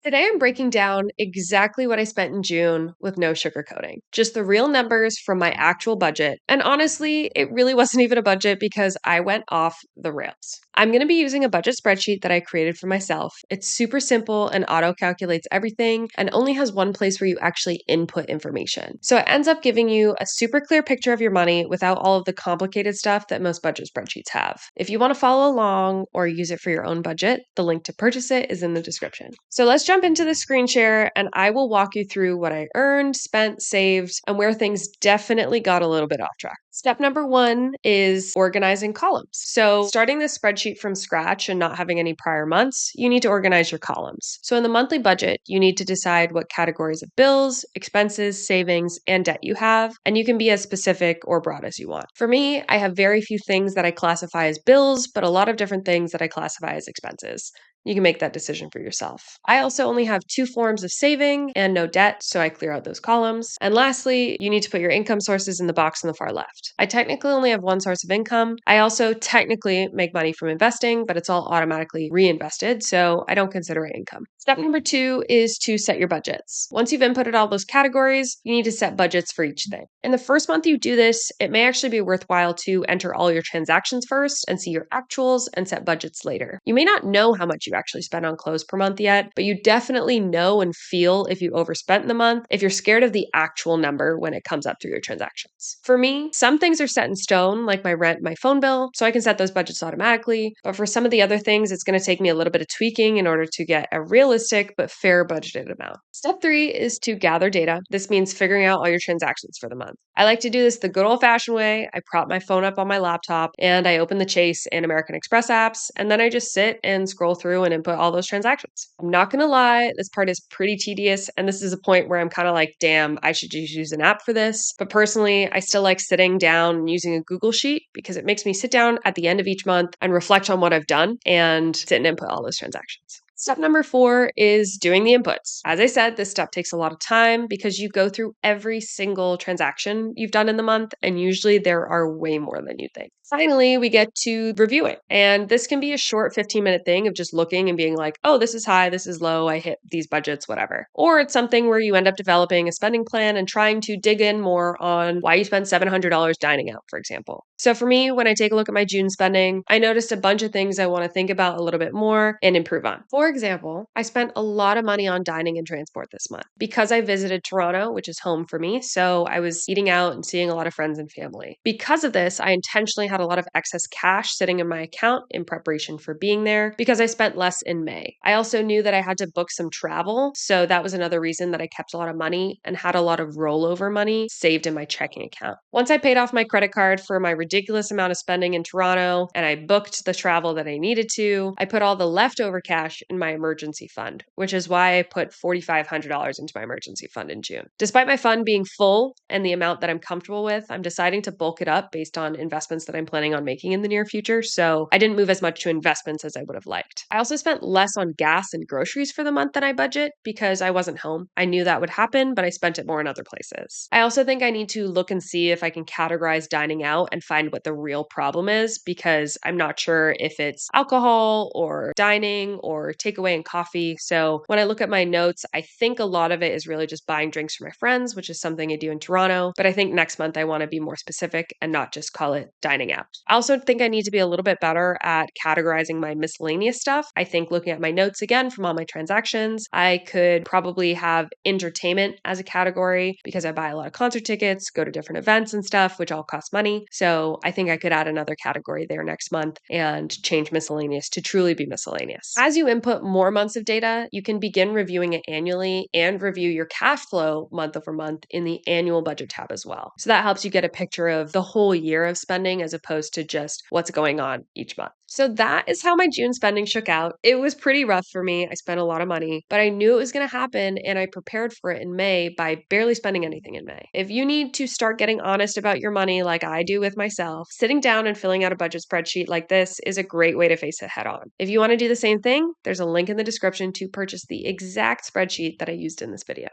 Today, I'm breaking down exactly what I spent in June with no sugarcoating. Just the real numbers from my actual budget. And honestly, it really wasn't even a budget because I went off the rails. I'm going to be using a budget spreadsheet that I created for myself. It's super simple and auto calculates everything and only has one place where you actually input information. So it ends up giving you a super clear picture of your money without all of the complicated stuff that most budget spreadsheets have. If you want to follow along or use it for your own budget, the link to purchase it is in the description. So let's jump into the screen share and I will walk you through what I earned, spent, saved, and where things definitely got a little bit off track. Step number one is organizing columns. So starting this spreadsheet from scratch and not having any prior months, you need to organize your columns. So in the monthly budget, you need to decide what categories of bills, expenses, savings, and debt you have, and you can be as specific or broad as you want. For me, I have very few things that I classify as bills, but a lot of different things that I classify as expenses. You can make that decision for yourself. I also only have two forms of saving and no debt, so I clear out those columns. And lastly, you need to put your income sources in the box on the far left. I technically only have one source of income. I also technically make money from investing, but it's all automatically reinvested, so I don't consider it income. Step number two is to set your budgets. Once you've inputted all those categories, you need to set budgets for each thing. In the first month you do this, it may actually be worthwhile to enter all your transactions first and see your actuals and set budgets later. You may not know how much you actually spend on clothes per month yet, but you definitely know and feel if you overspent in the month, if you're scared of the actual number when it comes up through your transactions. For me, some things are set in stone, like my rent, my phone bill, so I can set those budgets automatically. But for some of the other things, it's going to take me a little bit of tweaking in order to get a realistic but fair budgeted amount. Step three is to gather data. This means figuring out all your transactions for the month. I like to do this the good old fashioned way. I prop my phone up on my laptop and I open the Chase and American Express apps, and then I just sit and scroll through and input all those transactions. I'm not going to lie, this part is pretty tedious, and this is a point where I'm kind of like, damn, I should just use an app for this. But personally, I still like sitting down and using a Google Sheet because it makes me sit down at the end of each month and reflect on what I've done and sit and input all those transactions. Step number four is doing the inputs. As I said, this step takes a lot of time because you go through every single transaction you've done in the month, and usually there are way more than you think. Finally, we get to reviewing. And this can be a short 15-minute thing of just looking and being like, oh, this is high, this is low, I hit these budgets, whatever. Or it's something where you end up developing a spending plan and trying to dig in more on why you spent $700 dining out, for example. So for me, when I take a look at my June spending, I noticed a bunch of things I want to think about a little bit more and improve on. For example, I spent a lot of money on dining and transport this month because I visited Toronto, which is home for me. So I was eating out and seeing a lot of friends and family. Because of this, I intentionally had a lot of excess cash sitting in my account in preparation for being there because I spent less in May. I also knew that I had to book some travel. So that was another reason that I kept a lot of money and had a lot of rollover money saved in my checking account. Once I paid off my credit card for my ridiculous amount of spending in Toronto and I booked the travel that I needed to, I put all the leftover cash in my emergency fund, which is why I put $4,500 into my emergency fund in June. Despite my fund being full and the amount that I'm comfortable with, I'm deciding to bulk it up based on investments that I'm planning on making in the near future. So I didn't move as much to investments as I would have liked. I also spent less on gas and groceries for the month than I budget because I wasn't home. I knew that would happen, but I spent it more in other places. I also think I need to look and see if I can categorize dining out and find what the real problem is because I'm not sure if it's alcohol or dining or takeaway and coffee. So when I look at my notes, I think a lot of it is really just buying drinks for my friends, which is something I do in Toronto. But I think next month I want to be more specific and not just call it dining out. I also think I need to be a little bit better at categorizing my miscellaneous stuff. I think looking at my notes again from all my transactions, I could probably have entertainment as a category because I buy a lot of concert tickets, go to different events and stuff, which all cost money. So I think I could add another category there next month and change miscellaneous to truly be miscellaneous. As you input more months of data, you can begin reviewing it annually and review your cash flow month over month in the annual budget tab as well. So that helps you get a picture of the whole year of spending as opposed to just what's going on each month. So that is how my June spending shook out. It was pretty rough for me. I spent a lot of money, but I knew it was going to happen and I prepared for it in May by barely spending anything in May. If you need to start getting honest about your money like I do with myself, sitting down and filling out a budget spreadsheet like this is a great way to face it head on. If you want to do the same thing, there's a link in the description to purchase the exact spreadsheet that I used in this video.